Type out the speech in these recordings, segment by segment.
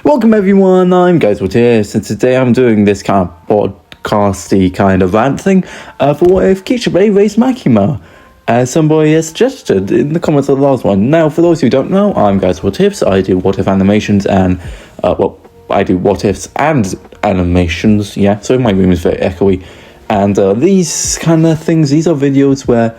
Welcome everyone, I'm What If, and today I'm doing this kind of podcasty kind of rant thing for what if kishibe raised makima, as somebody has suggested in the comments of the last one. Now, for those who don't know, I'm What Ifs. I do what if animations and, I do what ifs and animations, yeah, so my room is very echoey. And these kind of things, these are videos where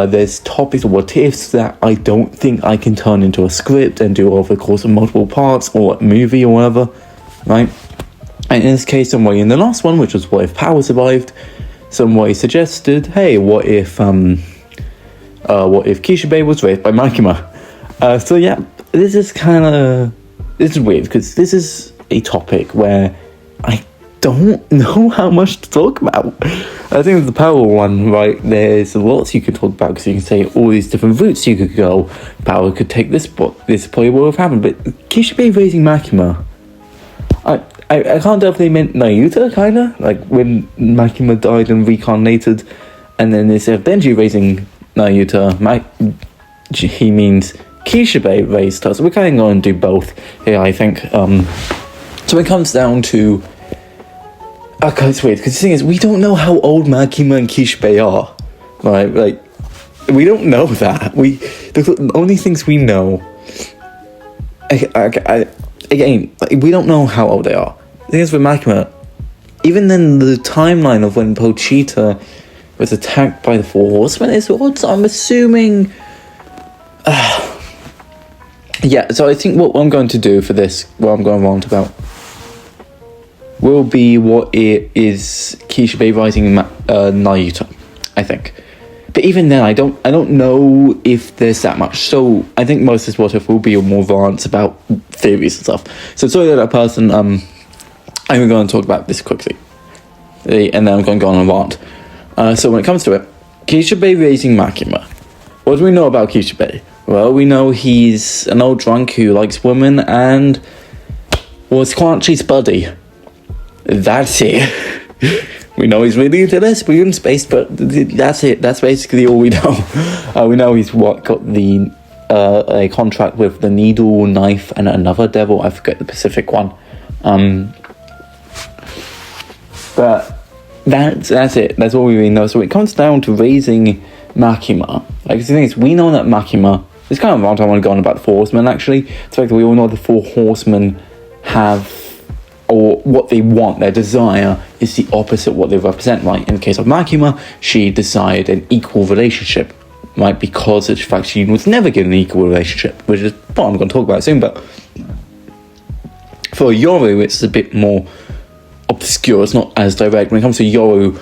there's topics or what ifs that I don't think I can turn into a script and do over the course of multiple parts or a movie or whatever, right? And in this case, somebody in the last one, which was what if power survived, somebody suggested, hey, what if kishibe was raised by makima? So yeah, this is weird because this is a topic where I don't know how much to talk about. I think with the power one, right, there's lots you could talk about because you can say all these different routes you could go. Power could take this spot, this probably would have happened, but kishibe raising makima, I can't tell if they meant Nayuta, kinda, like when Makima died and reincarnated, and then instead of Denji raising Nayuta, he means kishibe raised her, so we're kind of going to do both here, I think. So it comes down to, okay, it's weird, because the thing is, we don't know how old Makima and kishibe are, right? Like, we don't know that. The only things we know, again, like, we don't know how old they are. The thing is with Makima, even then the timeline of when Pochita was attacked by the Four Horsemen is odds, I'm assuming. Yeah, so I think what I'm going to do for this, what I'm going to rant about, will be what it is kishibe rising Nayuta, I think. But even then, I don't know if there's that much. So I think most of this what if will be more rants about theories and stuff. So sorry that person. I'm going to talk about this quickly, and then I'm going to go on a rant. So when it comes to it, kishibe raising makima. What do we know about kishibe? Well, we know he's an old drunk who likes women and was Quanchi's buddy. That's it. We know he's really into lesbian space, but that's it. That's basically all we know. We know he's got the a contract with the needle, knife, and another devil. I forget the specific one. But that's it. That's all we really know. So it comes down to raising Makima. Like the thing is, we know that Makima. It's kind of a long time I want to go on about the Four Horsemen. Actually, it's like we all know the Four Horsemen have, or what they want, their desire is the opposite of what they represent, right? In the case of Makima, she desired an equal relationship, right? Because of the fact she was never given an equal relationship, which is what I'm going to talk about soon. But for Yoru, it's a bit more obscure. It's not as direct. When it comes to Yoru,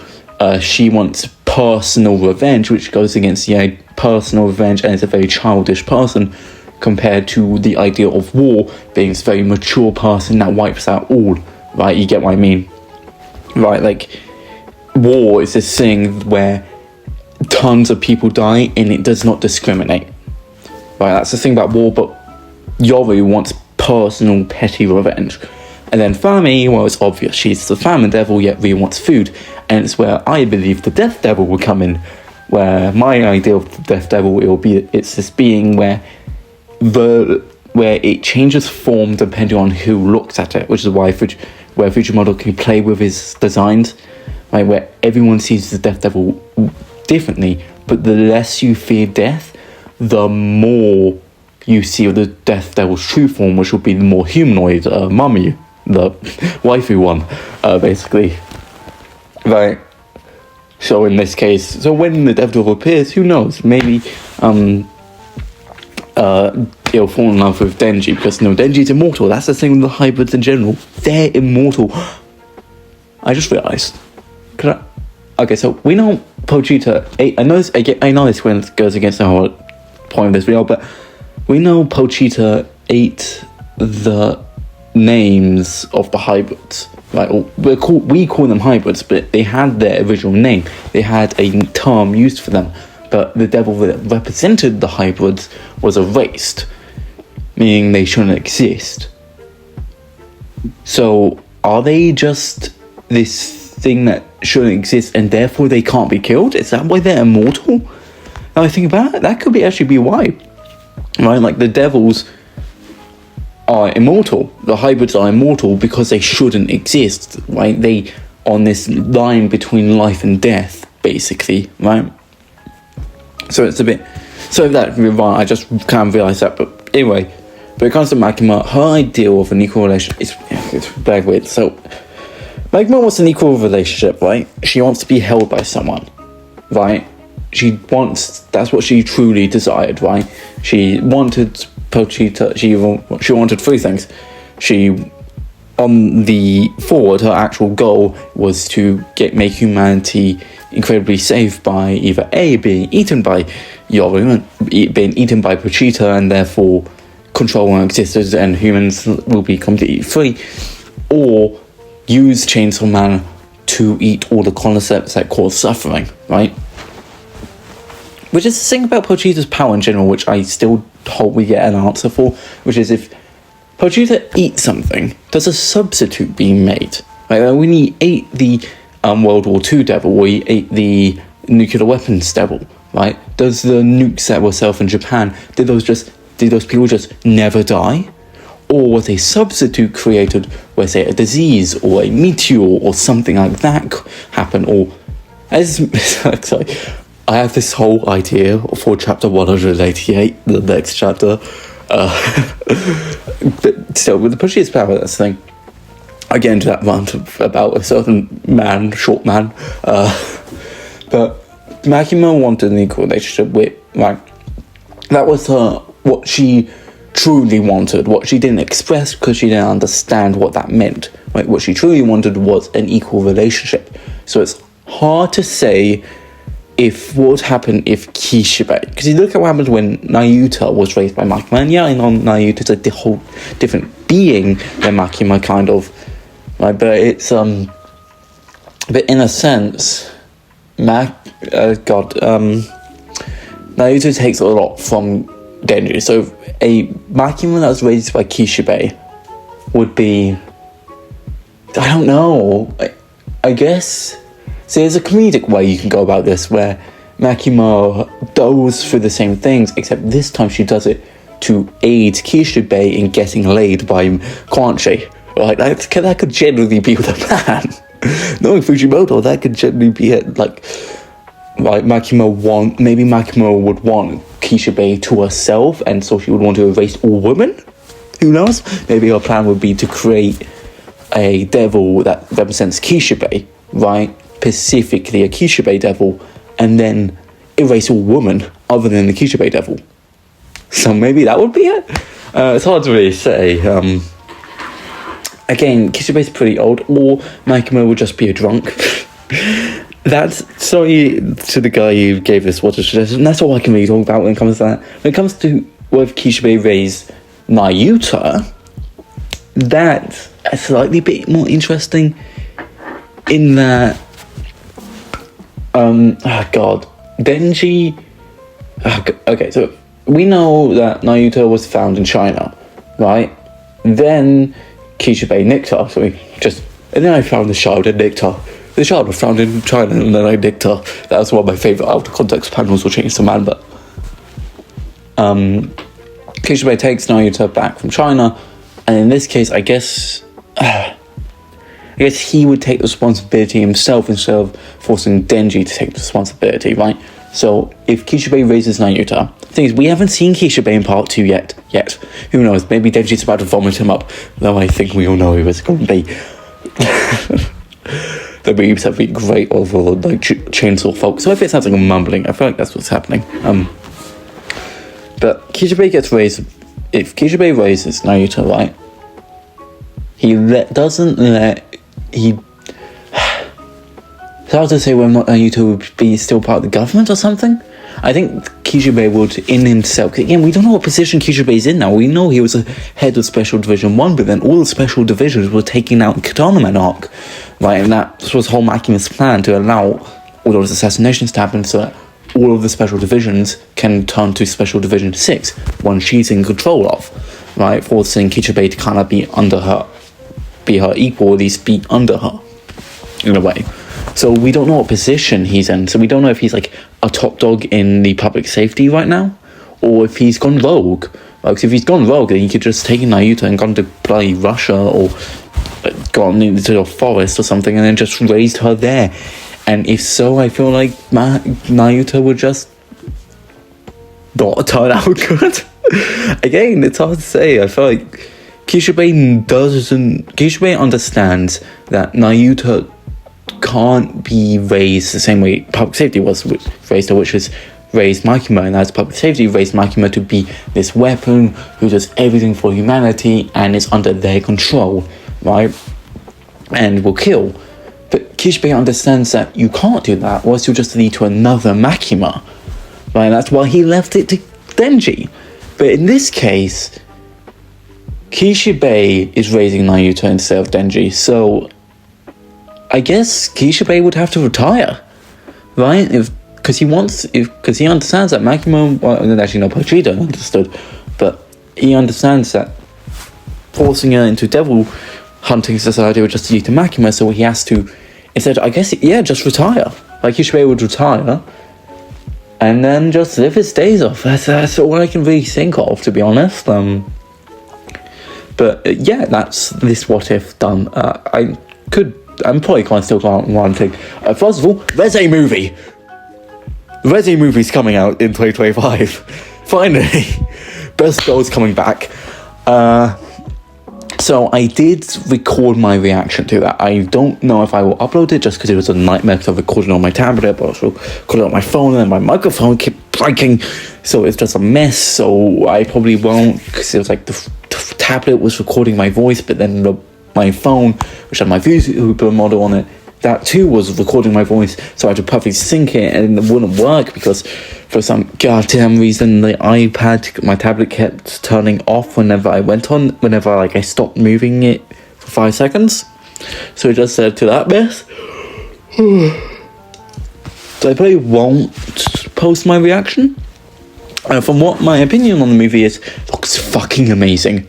she wants personal revenge, which goes against the personal revenge, and is a very childish person, compared to the idea of war being this very mature person that wipes out all, right? You get what I mean? Right, like, war is this thing where tons of people die and it does not discriminate. Right, that's the thing about war, but Yoru wants personal, petty revenge. And then Fami, well, it's obvious, she's the famine devil, yet really wants food. And it's where I believe the death devil will come in, where my idea of the death devil will be, it's this being where it changes form depending on who looks at it, which is why where Fujimoto can play with his designs, right, where everyone sees the death devil differently, but the less you fear death, the more you see the death devil's true form, which will be the more humanoid mummy, the waifu one, basically, right? So in this case, so when the death devil appears, who knows, maybe he'll fall in love with Denji, because Denji's immortal. That's the thing with the hybrids in general. They're immortal. I just realised. Okay, so we know Pochita. I know this when it goes against the whole point of this video, but we know Pochita ate the names of the hybrids, right? Or we call them hybrids, but they had their original name. They had a term used for them. But the devil that represented the hybrids was erased, meaning they shouldn't exist. So, are they just this thing that shouldn't exist and therefore they can't be killed? Is that why they're immortal? Now I think about it, that could actually be why. Right, like the devils are immortal. The hybrids are immortal because they shouldn't exist, right? They on this line between life and death, basically, right? So it's a bit... So that, I just kind of realised that, but anyway, when it comes to Makima, her ideal of an equal relationship it's very weird. So, Makima wants an equal relationship, right? She wants to be held by someone, right? That's what she truly desired, right? She wanted Pochita, she wanted three things. On the forward, her actual goal was to make humanity incredibly safe by either A, being eaten by Yoru, being eaten by Pochita, and therefore controlling existence, and humans will be completely free, or use Chainsaw Man to eat all the concepts that cause suffering, right? Which is the thing about Pochita's power in general, which I still hope we get an answer for, which is if Pochita eats something, does a substitute being made? Like when he ate the World War II devil, or he ate the nuclear weapons devil, right? Does the nukes that were set off in Japan, did those people just never die? Or was a substitute created where, say, a disease or a meteor or something like that happen? Or, sorry, I have this whole idea for chapter 188, the next chapter. But still, with the Pushiest power, that's the thing. I get into that rant about a certain man, short man. But Makima wanted an equal relationship with, like, that was what she truly wanted, what she didn't express because she didn't understand what that meant. Right? What she truly wanted was an equal relationship. So it's hard to say what would happen if Kishibe, because you look at what happened when Nayuta was raised by Makima, and yeah, I know Nayuta's a whole different being than Makima, kind of, right? But it's but in a sense, Nayuta takes a lot from Denji. So a Makima that was raised by Kishibe would be, I don't know, I guess. So there's a comedic way you can go about this, where Makima goes through the same things, except this time she does it to aid Kishibe in getting laid by Quanchi. Like, that could generally be the plan. Knowing Fujimoto, that could generally be it. Like maybe Makima would want Kishibe to herself, and so she would want to erase all women? Who knows? Maybe her plan would be to create a devil that represents Kishibe, right? Specifically a Kishibe devil, and then erase all women other than the Kishibe devil. So maybe that would be it. It's hard to really say. Again, Kishibe's pretty old, or Makima would just be a drunk. Sorry to the guy who gave this water suggestion. That's all I can really talk about when it comes to that. When it comes to whether Kishibe raised Nayuta, that's a slightly bit more interesting in that Denji... okay, so we know that Nayuta was found in China, right? Then Kishibe nicked her, and then I found the child and nicked her. The child was found in China, and then I nicked her. That was one of my favourite out-of-context panels for Chainsaw Man, but... Kishibe takes Nayuta back from China, and in this case, I guess he would take the responsibility himself instead of forcing Denji to take the responsibility, right? So, if Kishibe raises Nayuta... The thing is, we haven't seen Kishibe in part 2 yet. Who knows? Maybe Denji's about to vomit him up. Though I think we all know who it's going to be. The memes have been great overall, like Chainsaw Folk. So if it sounds like I'm mumbling, I feel like that's what's happening. But Kishibe gets raised... If Kishibe raises Nayuta, right? It's hard to say whether or not Nayuta would be still part of the government or something. I think Kishibe would, in himself... Again, we don't know what position Kishibe's in now. We know he was a head of Special Division 1, but then all the Special Divisions were taking out Katana Man arc, right? And that was whole Makima's plan, to allow all those assassinations to happen so that all of the Special Divisions can turn to Special Division 6, one she's in control of, right? Forcing Kishibe to kind of be her equal, or at least be under her, in a way. So we don't know what position he's in. So we don't know if he's like a top dog in the public safety right now, or if he's gone rogue, Like, if he's gone rogue, then he could just take Naruto and gone to bloody Russia or gone into a forest or something and then just raised her there. And if so, I feel like Naruto would just not turn out good. Again, it's hard to say. I feel like Kishibe understands that Naruto can't be raised the same way public safety was raised her, which was raised makima, and as public safety raised makima to be this weapon who does everything for humanity and is under their control, right? And will kill. But Kishibe understands that you can't do that, or else you'll just lead to another makima, right? And that's why he left it to Denji. But in this case, Kishibe is raising Naruto instead of Denji, so I guess Kishibe would have to retire, right? Because he understands that Makima, well, actually no, Pochita understood, but he understands that forcing her into devil hunting society would just lead to Makima, so he has to, instead, I guess, just retire. Like, Kishibe would retire, and then just live his days off. That's all I can really think of, to be honest. But yeah, that's this what if done. I'm probably still can't one thing. First of all, Reze movie. Reze movie's coming out in 2025. Finally, Best Girl's coming back. So I did record my reaction to that. I don't know if I will upload it just because it was a nightmare, because I recorded it on my tablet, but also recorded it on my phone, and my microphone kept breaking, so it's just a mess. So I probably won't, because it was like the tablet was recording my voice, but then my phone, which had my VTuber model on it, that too was recording my voice, so I had to perfectly sync it, and it wouldn't work because for some goddamn reason my tablet kept turning off whenever I I stopped moving it for 5 seconds. So it just led to that mess. So I probably won't post my reaction. From what my opinion on the movie is, it looks fucking amazing.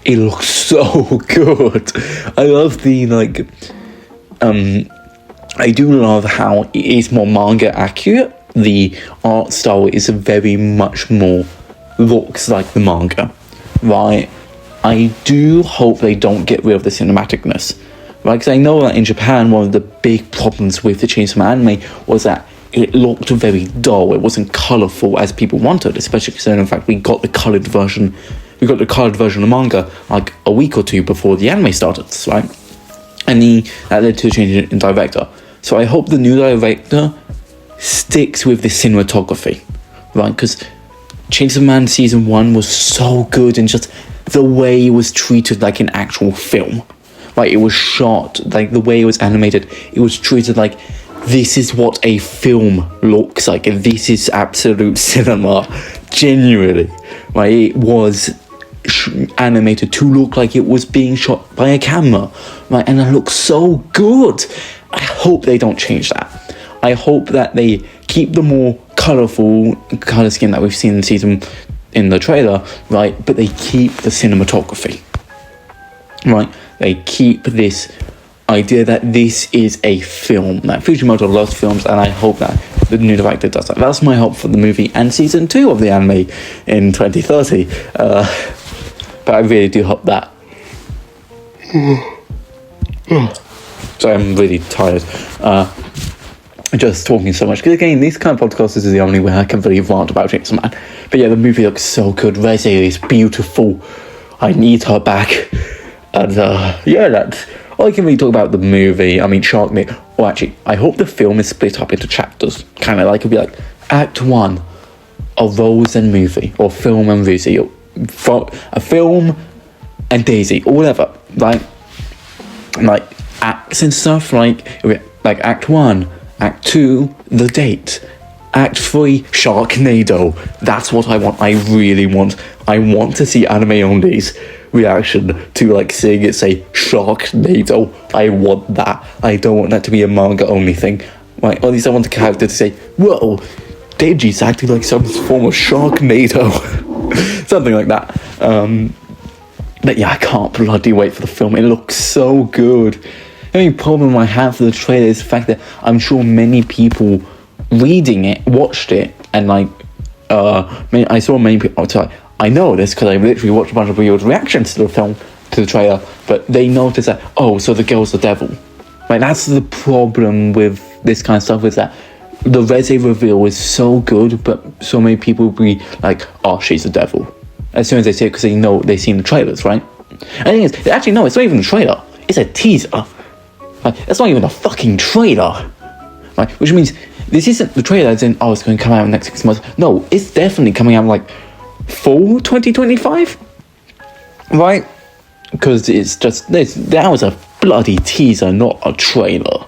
It looks so good. I love the I do love how it is more manga accurate. The art style is very much more looks like the manga, right? I do hope they don't get rid of the cinematicness, right? Because I know that in Japan, one of the big problems with the Chainsaw Man anime was that it looked very dull. It wasn't colourful as people wanted, especially considering the fact we got the coloured version of manga like a week or two before the anime started, right? And that led to a change in director. So I hope the new director sticks with the cinematography, right? Because Chainsaw Man Season 1 was so good, and just the way it was treated like an actual film. Like, it was shot, like the way it was animated, it was treated like this is what a film looks like, and this is absolute cinema, genuinely. Right? It was animated to look like it was being shot by a camera, right? And it looks so good. I hope they don't change that. I hope that they keep the more colourful colour scheme that we've seen in the trailer, right? But they keep the cinematography, right? They keep this idea that this is a film, that Fujimoto loves films, and I hope that the new director does that. That's my hope for the movie and season 2 of the anime in 2030. But I really do hope that. So I'm really tired. Just talking so much. Because again, these kind of podcasts is the only way I can really rant about Chainsaw Man. But yeah, the movie looks so good. Reze is beautiful. I need her back. And yeah, that's all I can really talk about the movie. I mean, Sharknado. Or actually, I hope the film is split up into chapters. Kind of like, it'll be like Act 1, a Rose and movie, or film and Reze, a film and Daisy, or whatever. Like acts and stuff. Like Act 1, Act 2, The Date, Act 3, Sharknado. That's what I want. I really want. I want to see anime only's reaction to like seeing it say Sharknado. I want that. I don't want that to be a manga only thing. Right? Or at least I want the character to say, "Whoa, Deiji's acting like some form of Sharknado." Something like that. But yeah, I can't bloody wait for the film. It looks so good. The only problem I have for the trailer is the fact that I'm sure many people reading it, watched it, and like, I saw many people, I know this because I literally watched a bunch of people's reactions to the film, to the trailer, but they noticed that, oh, so the girl's the devil. Like, that's the problem with this kind of stuff, is that the Reze reveal is so good, but so many people will be like, oh, she's the devil, as soon as they see it, because they know they've seen the trailers, right? And the thing is, actually, no, it's not even a trailer, it's a teaser. Like, that's not even a fucking trailer. Right? Which means, this isn't the trailer as in, oh, it's going to come out in the next 6 months. No, it's definitely coming out like fall 2025, right? Because it's just, that was a bloody teaser, not a trailer,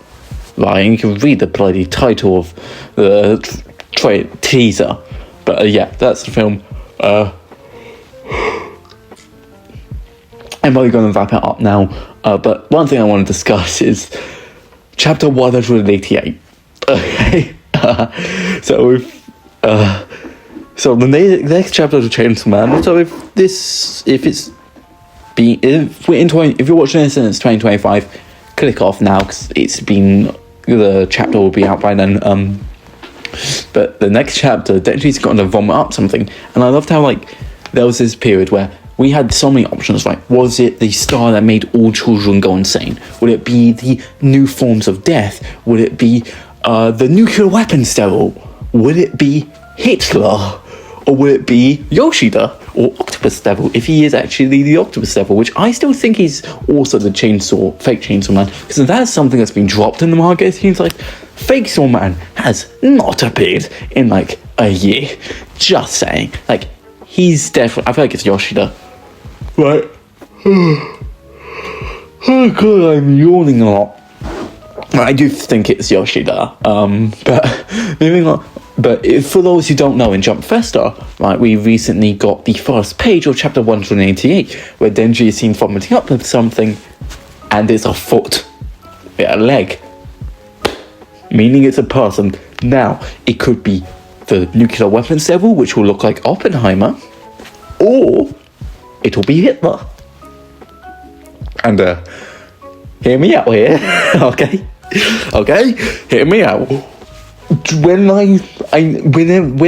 right? And you can read the bloody title of the teaser. But yeah, that's the film. I'm probably going to wrap it up now. But one thing I want to discuss is chapter 188. Okay. So the next chapter of the Chainsaw Man. So if you're watching this and it's 2025, click off now, because the chapter will be out by then. But the next chapter, Denji's going to vomit up something, and I loved how like there was this period where we had so many options. Like, was it the star that made all children go insane? Would it be the new forms of death? Would it be the nuclear weapons devil? Would it be Hitler? Or would it be Yoshida or Octopus Devil, if he is actually the Octopus Devil, which I still think he's also the fake Chainsaw Man, because that's something that's been dropped in the market. It seems like fake Saw Man has not appeared in like a year. Just saying. Like, he's definitely, I feel like it's Yoshida. Right? Oh god, I'm yawning a lot. I do think it's Yoshida. But moving on. But for those who don't know, in Jump Festa, right, we recently got the first page of chapter 188, where Denji is seen vomiting up with something, and it's a foot, a leg, meaning it's a person. Now, it could be the nuclear weapons devil, which will look like Oppenheimer, or it'll be Hitler. And hear me out here, okay? Okay, hear me out. When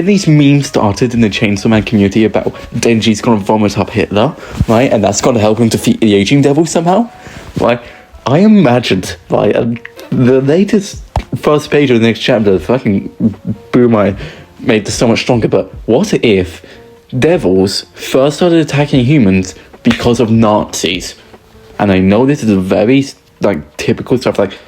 these memes started in the Chainsaw Man community about Denji's gonna vomit up Hitler, right, and that's gonna help him defeat the aging devil somehow, right, I imagined, right, the latest first page of the next chapter fucking made this so much stronger. But what if devils first started attacking humans because of Nazis? And I know this is a very like typical stuff, like,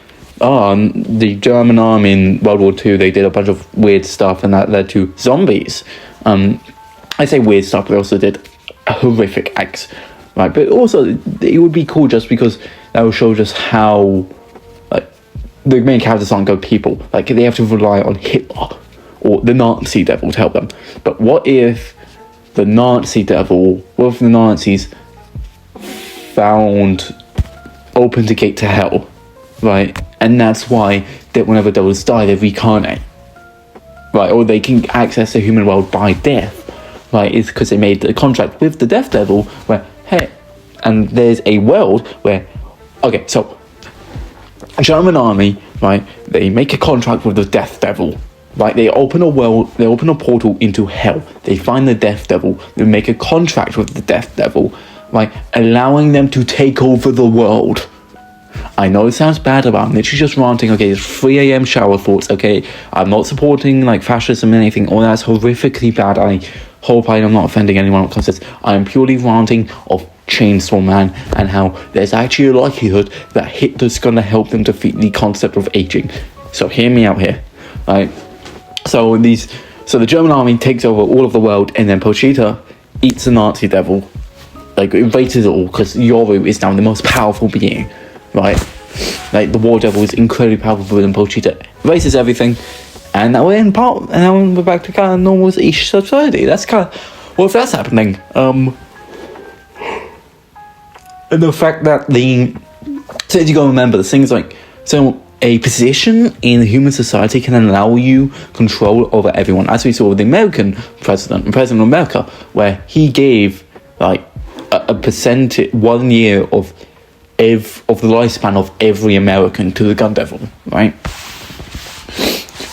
the German army in World War II, they did a bunch of weird stuff, and that led to zombies. I say weird stuff, but they also did horrific acts, right? But also, it would be cool just because that will show just how, like, the main characters aren't good people. Like, they have to rely on Hitler or the Nazi devil to help them. But what if the Nazis opened a gate to hell, right? And that's why that whenever devils die, they reincarnate, right? Or they can access the human world by death, right? It's because they made a contract with the Death Devil where, hey, and there's a world where, okay, so German army, right? They make a contract with the Death Devil, right? They open a portal into hell. They find the Death Devil. They make a contract with the Death Devil, right? Allowing them to take over the world. I know it sounds bad, but I'm literally just ranting. Okay, it's 3 a.m. shower thoughts. Okay, I'm not supporting like fascism or anything. All that's horrifically bad. I hope I am not offending anyone when it comes to this. I am purely ranting of Chainsaw Man and how there's actually a likelihood that Hitler's gonna help them defeat the concept of aging. So hear me out here, right? So the German army takes over all of the world, and then Pochita eats the Nazi devil, like erases it all, because Yoru is now the most powerful being. Right, like the War Devil is incredibly powerful than Pochita, erases everything, and now we're back to kind of normal-ish society. That's kind of, well, if that's happening, and the fact that so as you gotta remember, the things like, so a position in human society can allow you control over everyone, as we saw with the American president of America, where he gave like a percentage 1 year of the lifespan of every American to the gun devil, right?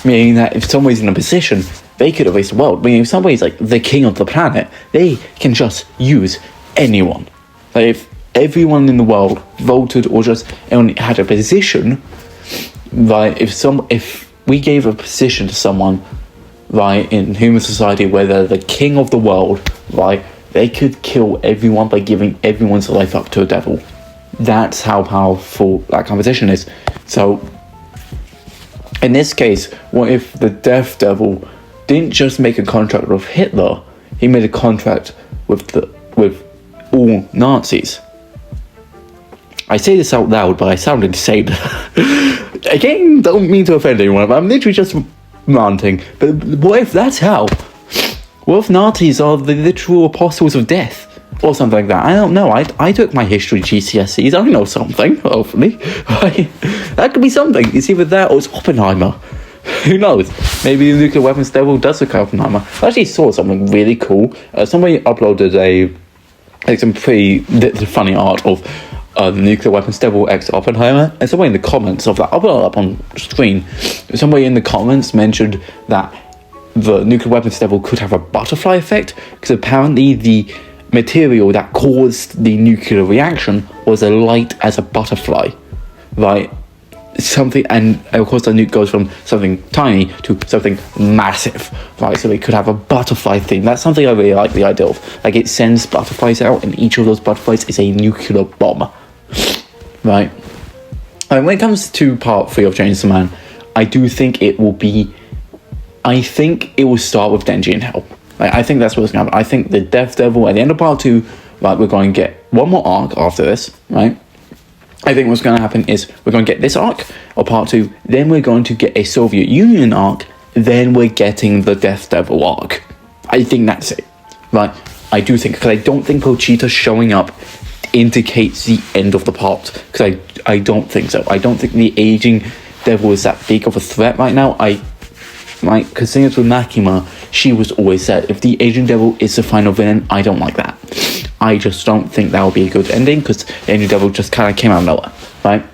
Meaning that if somebody's in a position, they could erase the world. I mean, in some ways, like, the king of the planet, they can just use anyone. Like, if everyone in the world voted or just only had a position, right, if we gave a position to someone, right, in human society where they're the king of the world, right, they could kill everyone by giving everyone's life up to a devil. That's how powerful that competition is. So, in this case, what if the Death Devil didn't just make a contract with Hitler, he made a contract with all Nazis? I say this out loud, but I sound insane. Again, don't mean to offend anyone, but I'm literally just ranting. But what if that's how? What if Nazis are the literal apostles of death? Or something like that. I don't know. I took my history GCSEs. I know something, hopefully. That could be something. It's either that or it's Oppenheimer. Who knows? Maybe the nuclear weapons devil does look like Oppenheimer. I actually saw something really cool. Somebody uploaded some pretty funny art of the nuclear weapons devil x Oppenheimer, and somebody in the comments of that, I'll put it up on screen, somebody in the comments mentioned that the nuclear weapons devil could have a butterfly effect, because apparently the material that caused the nuclear reaction was as light as a butterfly, right? Something, and of course the nuke goes from something tiny to something massive, right? So it could have a butterfly theme. That's something I really like the idea of. Like, it sends butterflies out, and each of those butterflies is a nuclear bomb, right? And when it comes to part 3 of Chainsaw Man, I do think it will be, I think it will start with Denji in Hell. Like, I think that's what's going to happen. I think the Death Devil, at the end of part 2, right, we're going to get one more arc after this, right? I think what's going to happen is we're going to get this arc, or part 2, then we're going to get a Soviet Union arc, then we're getting the Death Devil arc. I think that's it, right? I do think, because I don't think Pochita showing up indicates the end of the part, because I don't think so. I don't think the aging devil is that big of a threat right now. Because seeing it with Makima, she was always said, if the aging devil is the final villain, I don't like that. I just don't think that would be a good ending, because the aging devil just kind of came out of nowhere, right?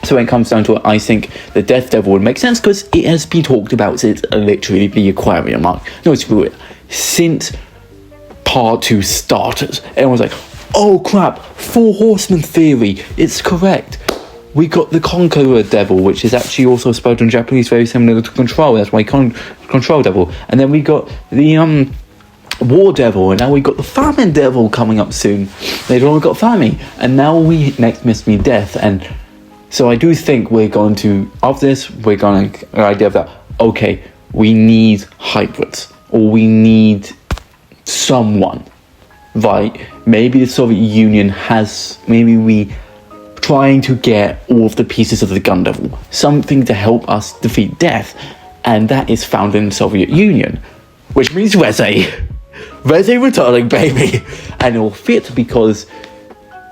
So when it comes down to it, I think the Death Devil would make sense, because it has been talked about since literally the Aquarium arc. No, screw it. Since part 2 started, everyone's like, oh crap, 4 Horsemen theory, it's correct. We got the Conqueror Devil, which is actually also spelled in Japanese very similar to Control. That's why Control Devil. And then we got the War Devil, and now we got the Famine Devil coming up soon. Later on we got Famine, and now we next must be Death. And so I do think we're going to, after this, we're going to the idea of that, okay, we need hybrids, or we need someone, right? Maybe the Soviet Union has, maybe we trying to get all of the pieces of the Gun Devil, something to help us defeat Death, and that is found in the Soviet Union, which means Reze returning, baby, and it will fit because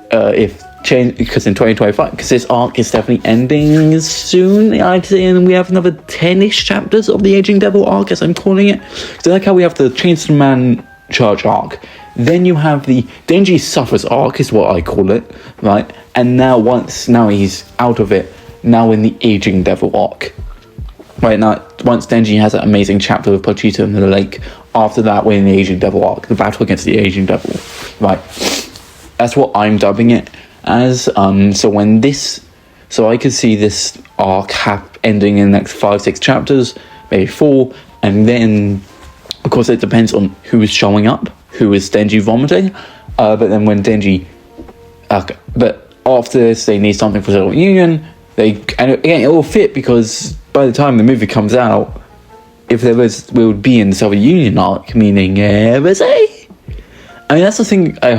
because in 2025, because this arc is definitely ending soon, I'd say, and we have another 10-ish chapters of the Aging Devil arc, as I'm calling it. So like how we have the Chainsaw Man Church arc, then you have the Denji Suffers arc, is what I call it, right? And now he's out of it, now in the Aging Devil arc. Right, now, once Denji has that amazing chapter with Pochita in the lake, after that we're in the Aging Devil arc, the battle against the Aging Devil, right? That's what I'm dubbing it as, so I could see this arc ending in the next 5-6 chapters, maybe 4, and then, of course, it depends on who is showing up, who is Denji vomiting, but then when Denji, but after this, they need something for the Soviet Union, and again, it will fit, because by the time the movie comes out, if there was, we would be in the Soviet Union arc, meaning, Reze? I mean, that's the thing, I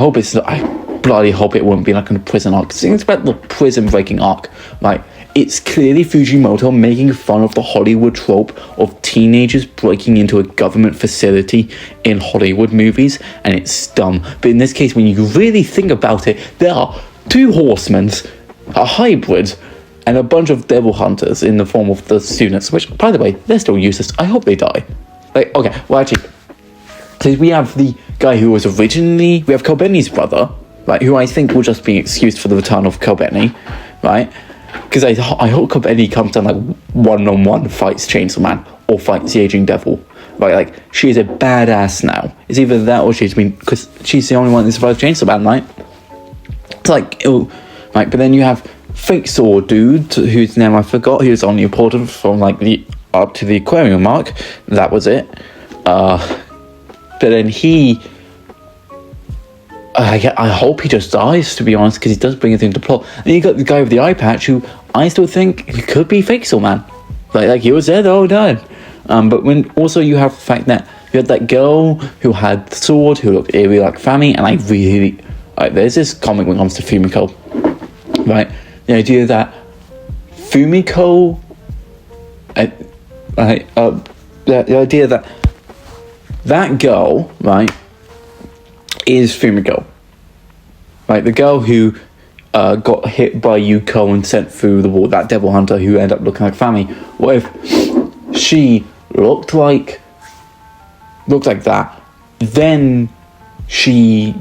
bloody hope it won't be like a prison arc. Think about the prison breaking arc. Like, it's clearly Fujimoto making fun of the Hollywood trope of teenagers breaking into a government facility in Hollywood movies, and it's dumb. But in this case, when you really think about it, there are 2 horsemen, a hybrid, and a bunch of devil hunters in the form of the students, which, by the way, they're still useless. I hope they die. Like, okay, well, actually, so we have the guy who was originally, we have Kobeni's brother, right, who I think will just be excused for the return of Kobeni, right? Because I hope Kobeni comes down, like, one-on-one fights Chainsaw Man, or fights the Aging Devil. right? Like, she is a badass now. It's either that or because she's the only one that survived Chainsaw Man, right? It's like, right, but then you have Fake Sword Dude, whose name I forgot, he was only important from, like, up to the aquarium mark. That was it. But then I hope he just dies, to be honest, because he does bring it into plot. And you got the guy with the eye patch, who I still think he could be Fake Sword Man. Like he was there the whole time. But when also you have the fact that you had that girl who had the sword, who looked eerie like Fami, and I really... there's this comic when it comes to Fumiko, right? The idea that Fumiko... the idea that that girl, right, is Fumiko. Right, the girl who got hit by Yuko and sent through the wall, that devil hunter who ended up looking like Fami. What if she looked like that, then she...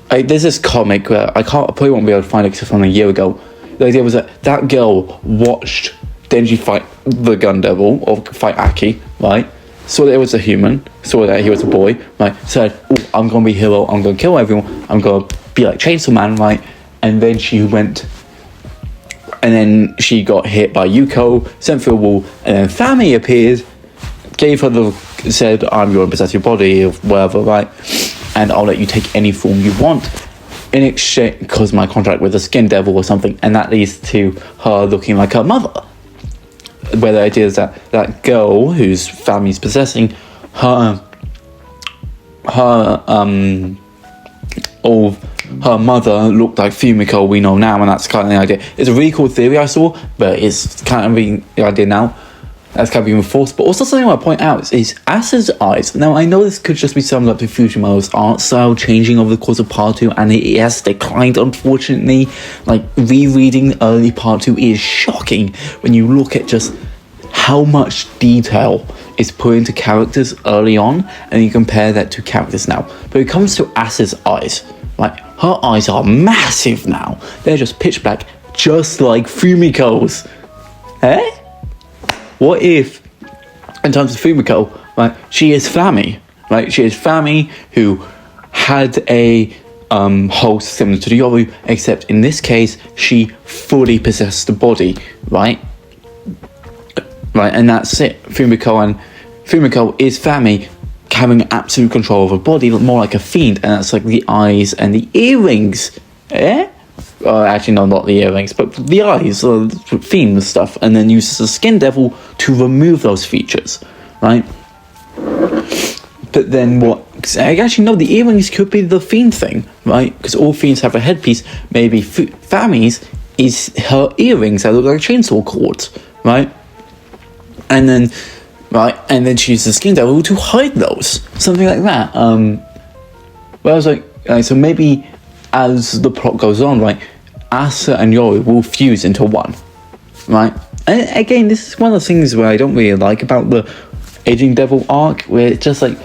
there's this comic where I probably won't be able to find it because it's from a year ago. The idea was that girl watched Denji fight the gun devil, or fight Aki, right? Saw that it was a human, saw that he was a boy, right? Said, oh, I'm gonna be a hero, I'm gonna kill everyone, I'm gonna be like Chainsaw Man, right? And then she went, and then she got hit by Yuko, sent through a wall, and then Fami appeared, gave her said, I'm going to possess your body, or whatever, right? And I'll let you take any form you want in exchange, because my contract with the skin devil or something, and that leads to her looking like her mother. Where the idea is that girl whose family's possessing her mother looked like Fumiko we know now, and that's kind of the idea. It's a really cool theory I saw, but it's kind of being the idea now. That's kind of being enforced. But also something I want to point out is Asa's eyes. Now, I know this could just be summed up to Fujimoto's art style changing over the course of part 2, and it has declined, unfortunately. Like, rereading early part 2 is shocking when you look at just how much detail is put into characters early on, and you compare that to characters now. But it comes to Asa's eyes, like, her eyes are massive now. They're just pitch black, just like Fumiko's. Eh? What if, in terms of Fumiko, right, she is Fami, right? She is Fami who had a host similar to the Yoru, except in this case, she fully possessed the body, right? Right, and that's it. Fumiko is Fami having absolute control of her body, more like a fiend, and that's like the eyes and the earrings. Eh? Actually, no, not the earrings, but the eyes, fiend stuff, and then uses the skin devil to remove those features, right? But then what? Actually, no, the earrings could be the fiend thing, right? Because all fiends have a headpiece. Maybe Fami's is her earrings that look like chainsaw cords, right? And then she uses the skin devil to hide those, something like that. But I was like, so maybe as the plot goes on, right, Asa and Yoru will fuse into one, right? And again, this is one of the things where I don't really like about the Aging Devil arc, where it's just like,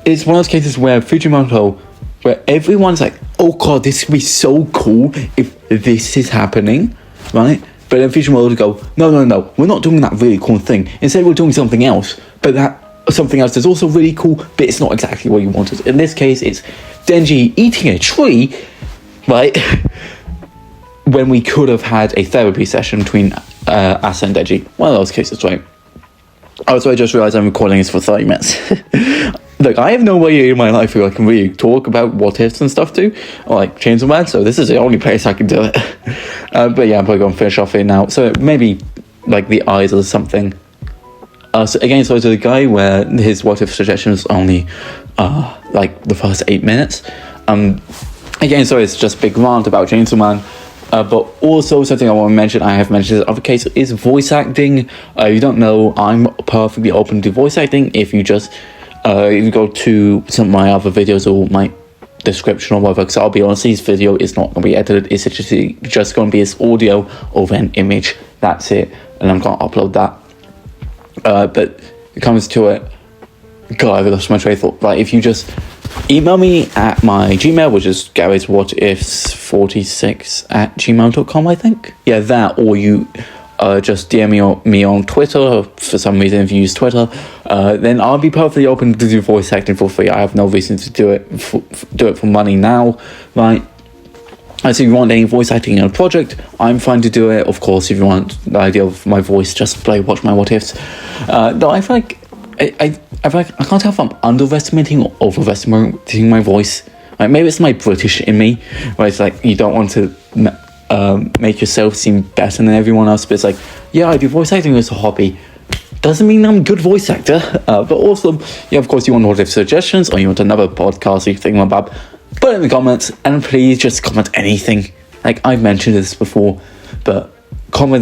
it's one of those cases where Fujimoto, where everyone's like, oh god, this would be so cool if this is happening, right? But then Fujimoto would go, no, we're not doing that really cool thing. Instead, we're doing something else. But that something else is also really cool, but it's not exactly what you wanted. In this case, it's Denji eating a tree, right? When we could have had a therapy session between Asa and Denji. One of those cases, right? Also, I just realised I'm recording this for 30 minutes. Look, I have no way in my life where I can really talk about what ifs and stuff to, or like Chainsaw Man, so this is the only place I can do it. But yeah, I'm probably going to finish off here now. So maybe like the eyes or something. So to the guy where his what if suggestion was only like the first 8 minutes. Again, sorry, it's just a big rant about Chainsaw Man. But also something I want to mention, I have mentioned in other case, is voice acting. You don't know, I'm perfectly open to voice acting. If you just you go to some of my other videos or my description or whatever, because I'll be honest, this video is not going to be edited. It's just going to be this audio over an image. That's it, and I'm going to upload that. But it comes to it, God, I lost my train of thought. Right, if you just email me at my Gmail, which is garyswhatifs46@gmail.com, I think. Yeah, that, or you just DM me on Twitter. For some reason, if you use Twitter, then I'll be perfectly open to do voice acting for free. I have no reason to do it for money now, right? So if you want any voice acting in a project, I'm fine to do it. Of course, if you want the idea of my voice, just watch my what ifs. Though I feel like I can't tell if I'm underestimating or overestimating my voice. Like, maybe it's my British in me, where it's like you don't want to make yourself seem better than everyone else, but it's like, yeah, I do voice acting as a hobby. Doesn't mean I'm a good voice actor, but also, yeah, of course, you want what if suggestions, or you want another podcast you think about, put it in the comments, and please just comment anything. Like, I've mentioned this before, but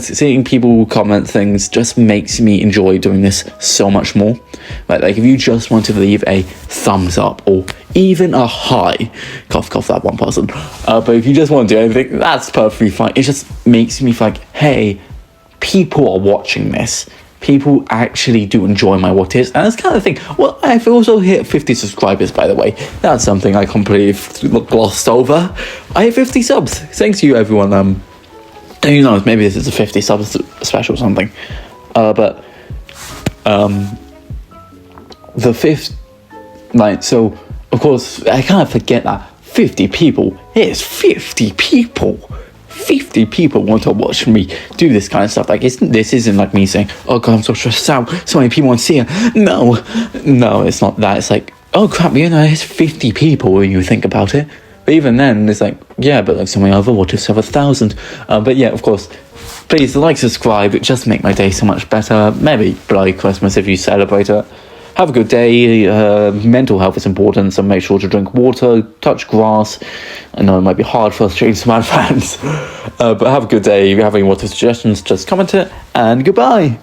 seeing people comment things just makes me enjoy doing this so much more. Like if you just want to leave a thumbs up or even a hi, cough that one person, but if you just want to do anything, that's perfectly fine. It just makes me feel like, hey, people are watching this. People actually do enjoy my what is, and that's kind of the thing. Well, I've also hit 50 subscribers, by the way. That's something I completely glossed over. I hit 50 subs. Thanks to you, everyone. Who knows, maybe this is a 50 subs special or something. But the fifth, so of course, I kind of forget that 50 people is 50 people. 50 people want to watch me do this kind of stuff. Like, this isn't like me saying, oh god, I'm so stressed out, so many people want to see it. No, it's not that. It's like, oh crap, it's 50 people when you think about it. But even then, it's like, yeah, but like so many other watchers have 1,000. But yeah, of course, please like, subscribe. It just make my day so much better. Maybe Bloody Christmas if you celebrate it. Have a good day. Mental health is important, so make sure to drink water, touch grass. I know it might be hard for us to change some ad fans. But have a good day. If you have any water suggestions, just comment it, and goodbye.